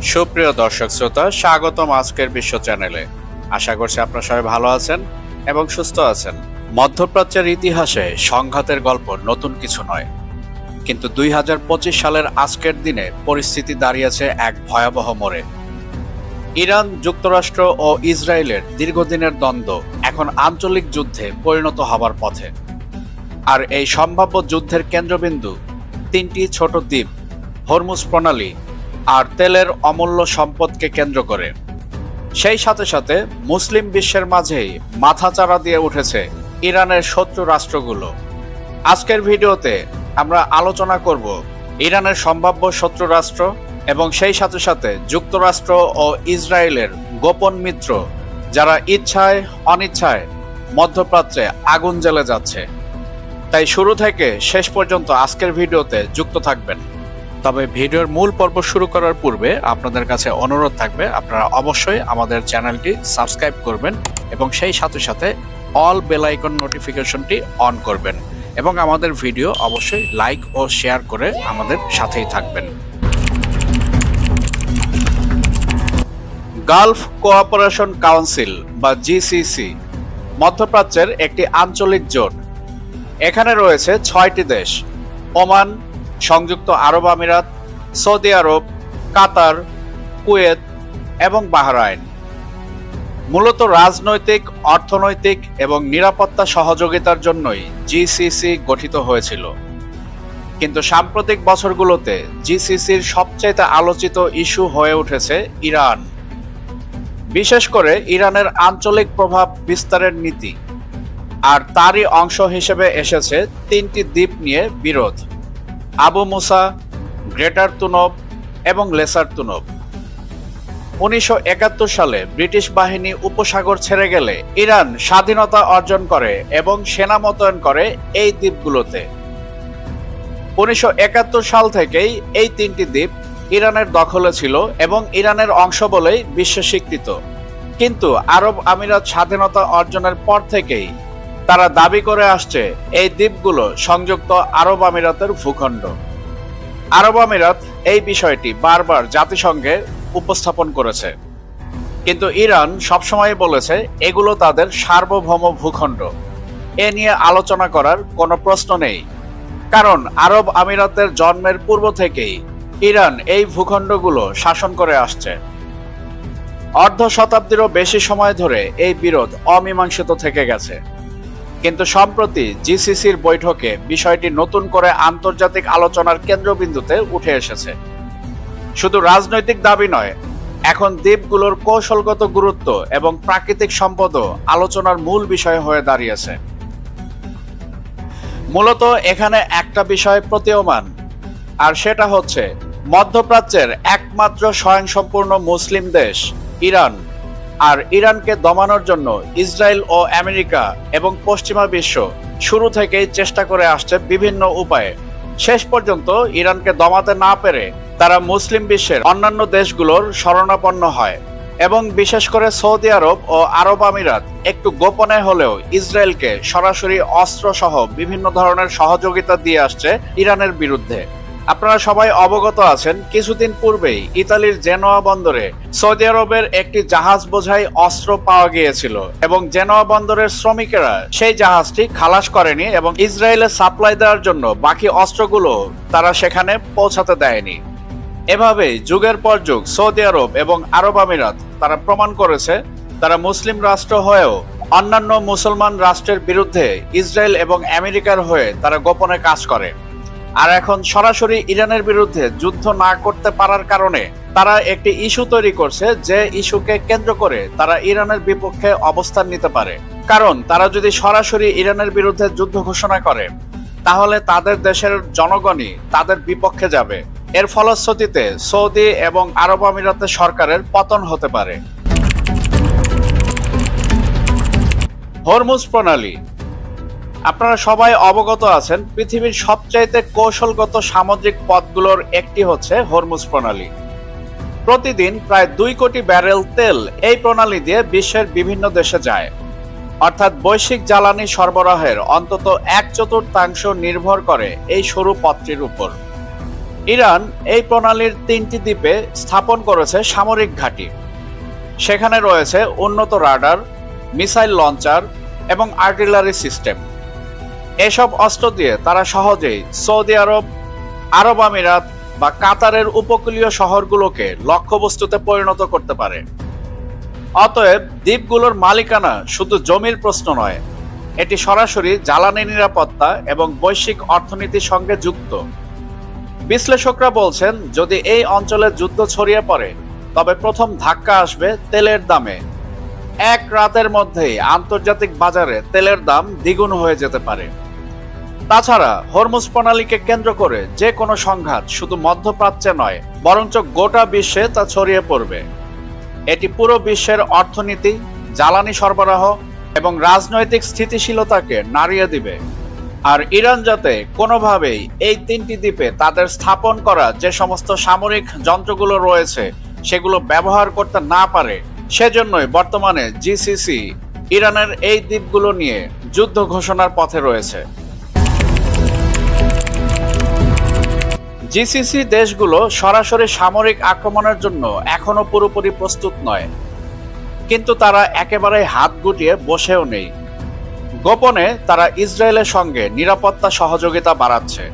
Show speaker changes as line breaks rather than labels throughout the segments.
সুপ্রিয় দর্শক শ্রোতা, স্বাগতম আজকের বিশ্ব চ্যানেলে। আশা করছি আপনারা সবাই ভালো আছেন এবং সুস্থ আছেন। মধ্যপ্রাচ্যের ইতিহাসে সংঘাতের গল্প নতুন কিছু নয়, কিন্তু 2025 সালের আজকের দিনে পরিস্থিতি দাঁড়িয়েছে এক ভয়াবহ মোড়ে। ইরান, যুক্তরাষ্ট্র ও ইসরায়েলের দীর্ঘদিনের দ্বন্দ্ব এখন আঞ্চলিক যুদ্ধে পরিণত হবার পথে। আর এই সম্ভাব্য যুদ্ধের কেন্দ্রবিন্দু তিনটি ছোট দ্বীপ, হরমুজ প্রণালী আর তেলের অমূল্য সম্পদকে কেন্দ্র করে। সেই সাথে সাথে মুসলিম বিশ্বের মাঝেই মাথাচাড়া দিয়ে উঠেছে ইরানের শত্রু রাষ্ট্রগুলো। আজকের ভিডিওতে আমরা আলোচনা করব ইরানের সম্ভাব্য শত্রু রাষ্ট্র এবং সেই সাথে সাথে যুক্তরাষ্ট্র ও ইসরায়েলের গোপন মিত্র, যারা ইচ্ছায় অনিচ্ছায় মধ্যপ্রাচ্যে আগুন জ্বেলে যাচ্ছে। তাই শুরু থেকে শেষ পর্যন্ত আজকের ভিডিওতে যুক্ত থাকবেন। তবে ভিডিওর মূল পর্ব শুরু করার পূর্বে আপনাদের কাছে অনুরোধ থাকবে, আপনারা অবশ্যই আমাদের চ্যানেলটি সাবস্ক্রাইব করবেন এবং সেই সাথে সাথে অল বেল আইকন নোটিফিকেশনটি অন করবেন এবং আমাদের ভিডিও অবশ্যই লাইক ও শেয়ার করে আমাদের সাথেই থাকবেন। গালফ কোঅপারেশন কাউন্সিল বা জিসিসি মধ্যপ্রাচ্যের একটি আঞ্চলিক জোট। এখানে রয়েছে 6টি দেশ: ওমান, সংযুক্ত আরব আমিরাত, সৌদি আরব, কাতার, কুয়েত এবং বাহরাইন। মূলত রাজনৈতিক, অর্থনৈতিক এবং নিরাপত্তা সহযোগিতার জন্যই জিসিসি গঠিত হয়েছিল। কিন্তু সাম্প্রতিক বছরগুলোতে জিসিসির সবচেয়ে আলোচিত ইস্যু হয়ে উঠেছে ইরান, বিশেষ করে ইরানের আঞ্চলিক প্রভাব বিস্তারের নীতি। আর তারই অংশ হিসেবে এসেছে 3টি দ্বীপ নিয়ে বিরোধ: আবু মুসা, গ্রেটার তুনব এবং লেসার তুনব। 1971 সালে ব্রিটিশ বাহিনী উপসাগর ছেড়ে গেলে ইরান স্বাধীনতা অর্জন করে এবং সেনা মোতায়েন করে এই দ্বীপগুলোতে। 1971 সাল থেকেই এই 3টি দ্বীপ ইরানের দখলে ছিল এবং ইরানের অংশ বলেই বিশ্ব স্বীকৃত। কিন্তু আরব আমিরাত স্বাধীনতা অর্জনের পর থেকেই তারা দাবি করে আসছে এই দ্বীপগুলো সংযুক্ত আরব আমিরাতের ভূখণ্ড। আরব আমিরাত এই বিষয়টি বারবার জাতিসংঘে উপস্থাপন করেছে, কিন্তু ইরান সবসময় বলেছে এগুলো তাদের সার্বভৌম ভূখণ্ড। এ নিয়ে আলোচনা করার কোনো প্রশ্ন নেই, কারণ আরব আমিরাতের জন্মের পূর্ব থেকেই ইরান এই ভূখণ্ডগুলো শাসন করে আসছে। অর্ধ শতাব্দীরও বেশি সময় ধরে এই বিরোধ অমীমাংসিত থেকে গেছে, কিন্তু সম্প্রতি জিসিসির বৈঠকে বিষয়টি নতুন করে আন্তর্জাতিক আলোচনার কেন্দ্রবিন্দুতে উঠে এসেছে। শুধু রাজনৈতিক দাবি নয়, এখন দ্বীপগুলোর কৌশলগত গুরুত্ব এবং প্রাকৃতিক সম্পদও আলোচনার মূল বিষয় হয়ে দাঁড়িয়েছে। মূলত এখানে একটা বিষয় প্রতীয়মান, আর সেটা হচ্ছে মধ্যপ্রাচ্যের একমাত্র স্বয়ংসম্পূর্ণ মুসলিম দেশ ইরান। আর ইরানকে দমানোর জন্য ইসরায়েল ও আমেরিকা এবং পশ্চিমা বিশ্ব শুরু থেকেই চেষ্টা করে আসছে বিভিন্ন উপায়ে। শেষ পর্যন্ত ইরানকে দমাতে না পেরে তারা মুসলিম বিশ্বের অন্যান্য দেশগুলোর শরণাপন্ন হয় এবং বিশেষ করে সৌদি আরব ও আরব আমিরাত একটু গোপনে হলেও ইসরায়েলকে সরাসরি অস্ত্র সহ বিভিন্ন ধরনের সহযোগিতা দিয়ে আসছে ইরানের বিরুদ্ধে। আপনারা সবাই অবগত আছেন, কিছুদিন পূর্বেই ইতালির জেনোয়া বন্দরে সৌদি আরবের একটি জাহাজ বোঝাই অস্ত্র পাওয়া গিয়েছিল এবং জেনোয়া বন্দরের শ্রমিকেরা সেই জাহাজটি খালাস করেনি এবং ইসরায়েলে সাপ্লাই দেওয়ার জন্য বাকি অস্ত্রগুলো তারা সেখানে পৌঁছাতে দেয়নি। এভাবেই যুগের পর যুগ সৌদি আরব এবং আরব আমিরাত তারা প্রমাণ করেছে তারা মুসলিম রাষ্ট্র হয়েও অন্যান্য মুসলমান রাষ্ট্রের বিরুদ্ধে ইসরায়েল এবং আমেরিকার হয়ে তারা গোপনে কাজ করে। আর এখন সরাসরি ইরানের বিরুদ্ধে যুদ্ধ না করতে পারার কারণে তারা একটি ইস্যু তৈরি করছে, যে ইস্যুকে কেন্দ্র করে তারা ইরানের বিপক্ষে অবস্থান নিতে পারে। কারণ তারা যদি সরাসরি ইরানের বিরুদ্ধে যুদ্ধ ঘোষণা করে, তাহলে তাদের দেশের জনগণই তাদের বিপক্ষে যাবে। এর ফলশ্রুতিতে সৌদি এবং আরব আমিরাতের সরকারের পতন হতে পারে। হরমুজ প্রণালী। আপনারা সবাই অবগত আছেন, পৃথিবীর সবচাইতে কৌশলগত সামুদ্রিক পথগুলোর একটি হচ্ছে হরমুজ প্রণালী। প্রতিদিন প্রায় 2 কোটি ব্যারেল তেল এই প্রণালী দিয়ে বিশ্বের বিভিন্ন দেশে যায়। অর্থাৎ বৈশ্বিক জ্বালানি সরবরাহের অন্তত 1/4 নির্ভর করে এই সরু পথটির উপর। ইরান এই প্রণালীর 3টি দ্বীপে স্থাপন করেছে সামরিক ঘাঁটি। সেখানে রয়েছে উন্নত রাডার, মিসাইল লঞ্চার এবং আর্টিলারি সিস্টেম। এসব অস্ত্র দিয়ে তারা সহজেই সৌদি আরব, আরব আমিরাত বা কাতারের উপকূলীয় শহরগুলোকে লক্ষ্যবস্তুতে পরিণত করতে পারে। অতএব দ্বীপগুলোর মালিকানা শুধু জমির প্রশ্ন নয়, এটি সরাসরি জ্বালানি নিরাপত্তা এবং বৈশ্বিক অর্থনীতির সঙ্গে যুক্ত। বিশ্লেষকরা বলছেন, যদি এই অঞ্চলে যুদ্ধ ছড়িয়ে পড়ে তবে প্রথম ধাক্কা আসবে তেলের দামে। এক রাতের মধ্যেই আন্তর্জাতিক বাজারে তেলের দাম দ্বিগুণ হয়ে যেতে পারে। তাছাড়া হরমুজ প্রণালীকে কেন্দ্র করে যে কোনো সংঘাত শুধু মধ্যপ্রাচ্যে নয়, বরঞ্চ গোটা বিশ্বে তা ছড়িয়ে পড়বে। এটি পুরো বিশ্বের অর্থনীতি, জ্বালানি সরবরাহ এবং রাজনৈতিক স্থিতিশীলতাকে নাড়িয়ে দিবে। আর ইরান যাতে কোনোভাবেই এই 3টি দ্বীপে তাদের স্থাপন করা যে সমস্ত সামরিক যন্ত্রগুলো রয়েছে সেগুলো ব্যবহার করতে না পারে, সেজন্যই বর্তমানে জিসিসি ইরানের এই দ্বীপগুলো নিয়ে যুদ্ধ ঘোষণার পথে রয়েছে। জিসিসি দেশগুলো সরাসরি সামরিক আক্রমণের জন্য এখনো পুরোপুরি প্রস্তুত নয়, কিন্তু তারা একেবারে হাত গুটিয়ে বসেও নেই। গোপনে তারা ইসরায়েলের সঙ্গে নিরাপত্তা সহযোগিতা বাড়াচ্ছে।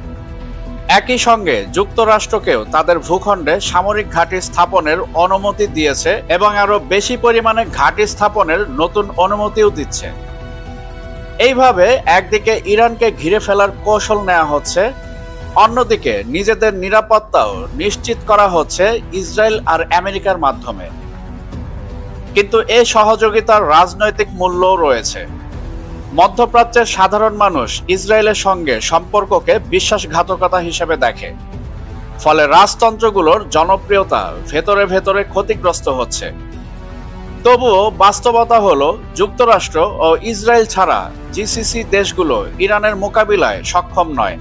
একই সঙ্গে যুক্তরাষ্ট্রকেও তাদের ভূখণ্ডে সামরিক ঘাঁটি স্থাপনের অনুমতি দিয়েছে এবং আরো বেশি পরিমাণে ঘাঁটি স্থাপনের নতুন অনুমতিও দিচ্ছে। এইভাবে একদিকে ইরানকে ঘিরে ফেলার কৌশল নেওয়া হচ্ছে, অন্যদিকে নিজেদের নিরাপত্তাও নিশ্চিত করা হচ্ছে ইসরায়েল আর আমেরিকার মাধ্যমে। কিন্তু এই সহযোগিতার রাজনৈতিক মূল্যও রয়েছে। মধ্যপ্রাচ্যের সাধারণ মানুষ ইসরায়েলের সঙ্গে সম্পর্ককে বিশ্বাসঘাতকতা হিসেবে দেখে, ফলে রাজতন্ত্রগুলোর জনপ্রিয়তা ভেতরে ভেতরে ক্ষতিগ্রস্ত হচ্ছে। তবুও বাস্তবতা হলো, যুক্তরাষ্ট্র ও ইসরায়েল ছাড়া জিসিসি দেশগুলো ইরানের মোকাবিলায় সক্ষম নয়।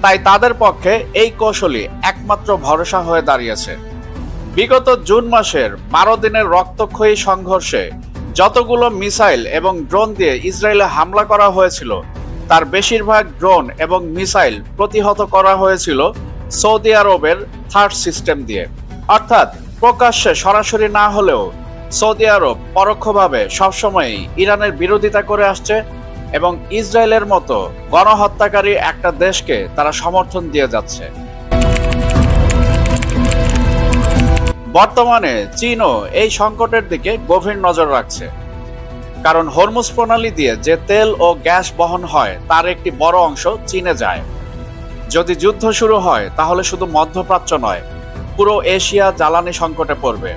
তাই তাদের পক্ষে এই কৌশলই একমাত্র ভরসা হয়ে দাঁড়িয়েছে। বিগত জুন মাসের 12 দিনের রক্তক্ষয়ী সংঘর্ষে যতগুলো মিসাইল এবং ড্রোন দিয়ে ইসরায়েলে হামলা করা হয়েছিল, তার বেশিরভাগ ড্রোন এবং মিসাইল প্রতিহত করা হয়েছিল সৌদি আরবের থার্ড সিস্টেম দিয়ে। অর্থাৎ প্রকাশ্যে সরাসরি না হলেও সৌদি আরব পরোক্ষভাবে সবসময়ই ইরানের বিরোধিতা করে আসছে এবং ইসরায়েলের মতো গণহত্যাকারী একটা দেশকে তারা সমর্থন দিয়ে যাচ্ছে। বর্তমানে চীনও এই সংকটের দিকে গভীর নজর রাখছে, কারণ হরমুজ প্রণালী দিয়ে যে তেল ও গ্যাস বহন হয় তার একটি বড় অংশ চীনে যায়। যদি যুদ্ধ শুরু হয় তাহলে শুধু মধ্যপ্রাচ্য নয়, পুরো এশিয়া জ্বালানি সংকটে পড়বে।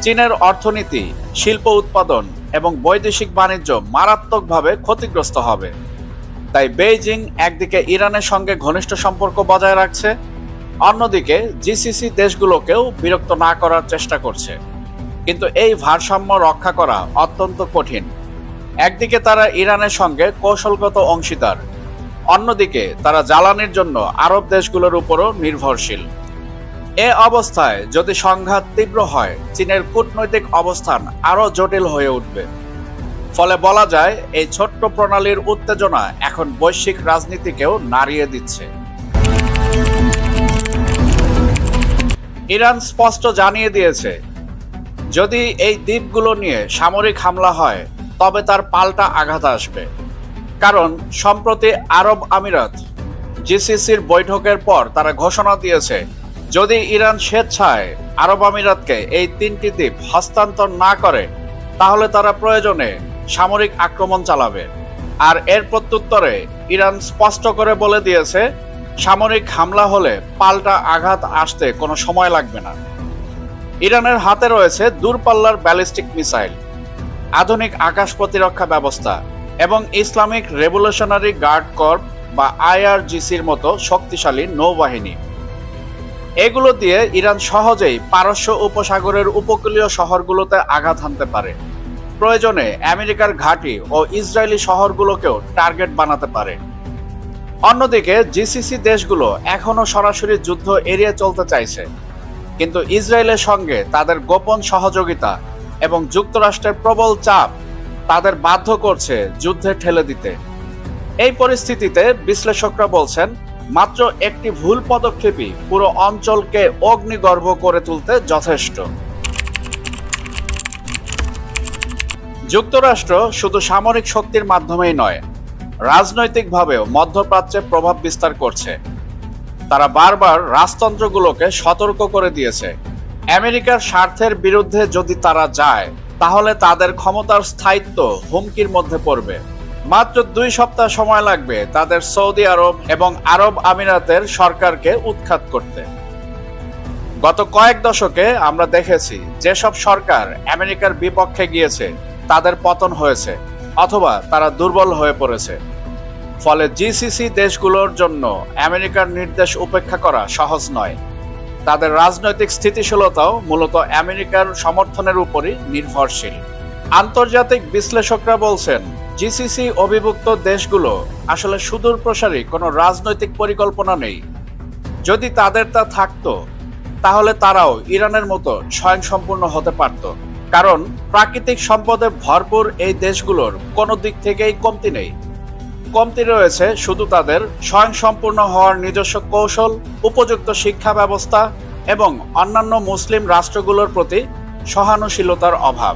চীনের অর্থনীতি, শিল্প উৎপাদন এবং বৈদেশিক বাণিজ্য মারাত্মকভাবে ক্ষতিগ্রস্ত হবে। তাই বেইজিং একদিকে ইরানের সঙ্গে ঘনিষ্ঠ সম্পর্ক বজায় রাখছে, অন্যদিকে জিসিসি দেশগুলোকেও বিরক্ত না করার চেষ্টা করছে। কিন্তু এই ভারসাম্য রক্ষা করা অত্যন্ত কঠিন। একদিকে তারা ইরানের সঙ্গে কৌশলগত অংশীদার, অন্যদিকে তারা জ্বালানির জন্য আরব দেশগুলোর উপরও নির্ভরশীল। এ অবস্থায় যদি সংঘাত তীব্র হয়, চীনের কূটনৈতিক অবস্থান আরও জটিল হয়ে উঠবে। ফলে বলা যায়, এই ছোট্ট প্রণালীর উত্তেজনা এখন বৈশ্বিক রাজনীতিকেও নাড়িয়ে দিচ্ছে। ইরান স্পষ্ট জানিয়ে দিয়েছে, যদি এই দ্বীপগুলো নিয়ে সামরিক হামলা হয় তবে তার পাল্টা আঘাত আসবে। কারণ সম্প্রতি আরব আমিরাত জিসিসির বৈঠকের পর তারা ঘোষণা দিয়েছে, যদি ইরান স্বেচ্ছায় আরব আমিরাতকে এই 3টি দ্বীপ হস্তান্তর না করে তাহলে তারা প্রয়োজনে সামরিক আক্রমণ চালাবে। আর এর প্রত্যুত্তরে ইরান স্পষ্ট করে বলে দিয়েছে, সামরিক হামলা হলে পাল্টা আঘাত আসতে কোনো সময় লাগবে না। ইরানের হাতে রয়েছে দূরপাল্লার ব্যালিস্টিক মিসাইল, আধুনিক আকাশ প্রতিরক্ষা ব্যবস্থা এবং ইসলামিক রেভলিউশনারি গার্ড কর্প বা আইআরজিসির মতো শক্তিশালী নৌবাহিনী। এগুলো দিয়ে ইরান সহজেই পারস্য উপসাগরের উপকূলীয় শহরগুলোতে আঘাত হানতে পারে। প্রয়োজনে আমেরিকার ঘাঁটি ও ইসরায়েলি শহরগুলোকেও টার্গেট বানাতে পারে। অন্যদিকে জিসিসি দেশগুলো এখনো সরাসরি যুদ্ধ এড়িয়ে চলতে চাইছে, কিন্তু ইসরায়েলের সঙ্গে তাদের গোপন সহযোগিতা এবং যুক্তরাষ্ট্রের প্রবল চাপ তাদের বাধ্য করছে যুদ্ধে ঠেলে দিতে। এই পরিস্থিতিতে বিশ্লেষকরা বলছেন, মাত্র একটি ভুল পদক্ষেপই পুরো অঞ্চলকে অগ্নিগর্ভ করে তুলতে যথেষ্ট। যুক্তরাষ্ট্র শুধু সামরিক শক্তির মাধ্যমেই নয়, রাজনৈতিকভাবেও মধ্যপ্রাচ্যে প্রভাব বিস্তার করছে। তারা বারবার রাজতন্ত্রগুলোকে সতর্ক করে দিয়েছে, আমেরিকার স্বার্থের বিরুদ্ধে যদি তারা যায় তাহলে তাদের ক্ষমতার স্থায়িত্ব হুমকির মধ্যে পড়বে। মাত্র 2 সপ্তাহ সময় লাগবে তাদের সৌদি আরব এবং আরব আমিরাতের সরকারকে উৎখাত করতে। গত কয়েক দশকে আমরা দেখেছি যেসব সরকার আমেরিকার বিপক্ষে গিয়েছে তাদের পতন হয়েছে অথবা তারা দুর্বল হয়ে পড়েছে। ফলে জিসিসি দেশগুলোর জন্য আমেরিকার নির্দেশ উপেক্ষা করা সহজ নয়। তাদের রাজনৈতিক স্থিতিশীলতাও মূলত আমেরিকার সমর্থনের উপরই নির্ভরশীল। আন্তর্জাতিক বিশ্লেষকরা বলছেন, জিসিসি অভিভুক্ত দেশগুলো আসলে সুদূর প্রসারী কোনো রাজনৈতিক পরিকল্পনা নেই। যদি তাদের তা থাকতো তাহলে তারাও ইরানের মতো স্বয়ংসম্পূর্ণ হতে পারত। কারণ প্রাকৃতিক সম্পদে ভরপুর এই দেশগুলোর কোনো দিক থেকেই কমতি নেই। কমতি রয়েছে শুধু তাদের স্বয়ংসম্পূর্ণ হওয়ার নিজস্ব কৌশল, উপযুক্ত শিক্ষা ব্যবস্থা এবং অন্যান্য মুসলিম রাষ্ট্রগুলোর প্রতি সহানুশীলতার অভাব,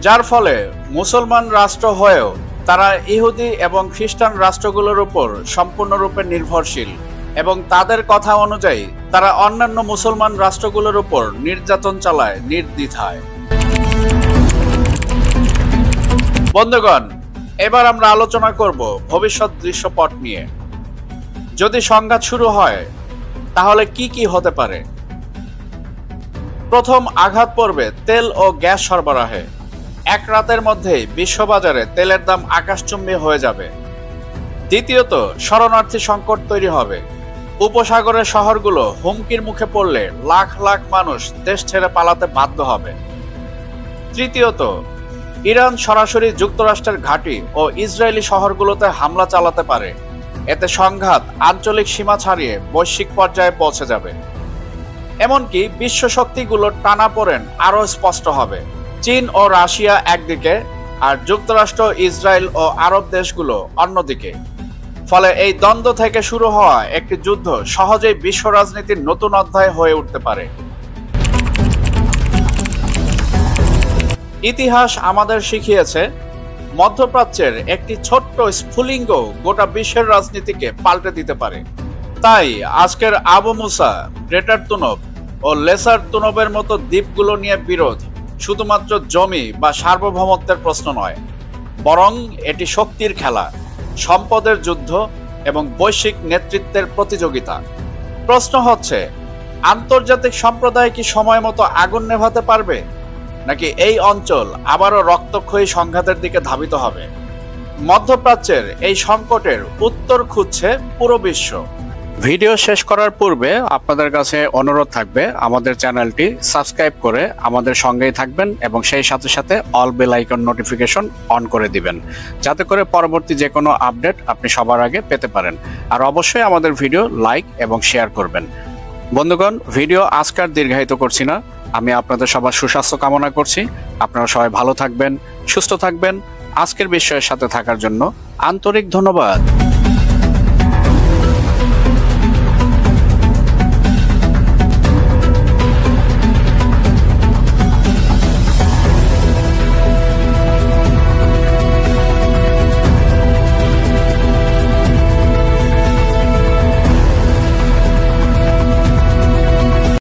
যার ফলে মুসলমান রাষ্ট্র হয়েও তারা ইহুদি এবং খ্রিস্টান রাষ্ট্রগুলোর উপর সম্পূর্ণরূপে নির্ভরশীল এবং তাদের কথা অনুযায়ী তারা অন্যান্য মুসলমান রাষ্ট্রগুলোর উপর নির্যাতন চালায় নির্দ্বিধায়। বন্ধুগণ, এবার আমরা আলোচনা করব ভবিষ্যৎ দৃশ্যপট নিয়ে। যদি সংঘাত শুরু হয় তাহলে কি কি হতে পারে? প্রথম আঘাত পড়বে তেল ও গ্যাস সরবরাহে। এক রাতের মধ্যেই বিশ্ববাজারে তেলের দাম আকাশচুম্বী হয়ে যাবে। দ্বিতীয়ত, শরণার্থী সংকট তৈরি হবে। উপসাগরের শহরগুলো হুমকির মুখে পড়লে লাখ লাখ মানুষ দেশ ছেড়ে পালাতে বাধ্য হবে। তৃতীয়ত, ইরান সরাসরি যুক্তরাষ্ট্রের ঘাঁটি ও ইসরায়েলি শহরগুলোতে হামলা চালাতে পারে। এতে সংঘাত আঞ্চলিক সীমা ছাড়িয়ে বৈশ্বিক পর্যায়ে পৌঁছে যাবে। এমনকি বিশ্ব শক্তিগুলোর টানাপোড়েন আরও স্পষ্ট হবে। চীন ও রাশিয়া একদিকে, আর যুক্তরাষ্ট্র, ইসরায়েল ও আরব দেশগুলো অন্যদিকে। ফলে এই দ্বন্দ্ব থেকে শুরু হওয়া একটি যুদ্ধ সহজেই বিশ্ব রাজনীতির নতুন অধ্যায় হয়ে উঠতে পারে। ইতিহাস আমাদের শিখিয়েছে, মধ্যপ্রাচ্যের একটি ছোট্ট স্ফুলিঙ্গ গোটা বিশ্বের রাজনীতিকে পাল্টে দিতে পারে। তাই আজকের আবু মুসা, গ্রেটার তুনব ও লেসার তুনবের মতো দ্বীপগুলো নিয়ে বিরোধ শুধুমাত্র জমি বা সার্বভৌমত্বের প্রশ্ন নয়, বরং এটি শক্তির খেলা, সম্পদের যুদ্ধ এবং বৈশ্বিক নেতৃত্বের প্রতিযোগিতা। প্রশ্ন হচ্ছে, আন্তর্জাতিক সম্প্রদায় কি সময় মতো আগুন নেভাতে পারবে, নাকি এই অঞ্চল আবারও রক্তক্ষয়ী সংঘাতের দিকে ধাবিত হবে? মধ্যপ্রাচ্যের এই সংকটের উত্তর খুঁজছে পুরো বিশ্ব। ভিডিও শেষ করার পূর্বে আপনাদের কাছে অনুরোধ থাকবে, আমাদের চ্যানেলটি সাবস্ক্রাইব করে আমাদের সঙ্গেই থাকবেন এবং সেই সাথে সাথে all bell icon notification on করে দিবেন, যাতে করে পরবর্তী যে কোনো আপডেট আপনি সবার আগে পেতে পারেন। আর অবশ্যই আমাদের ভিডিও লাইক এবং শেয়ার করবেন। বন্ধুগণ, ভিডিও আজকার দীর্ঘায়িত করছি না। আমি আপনাদের সবার সুস্বাস্থ্য কামনা করছি। আপনারা সবাই ভালো থাকবেন, সুস্থ থাকবেন। আজকের বিষয়ের সাথে থাকার জন্য আন্তরিক ধন্যবাদ।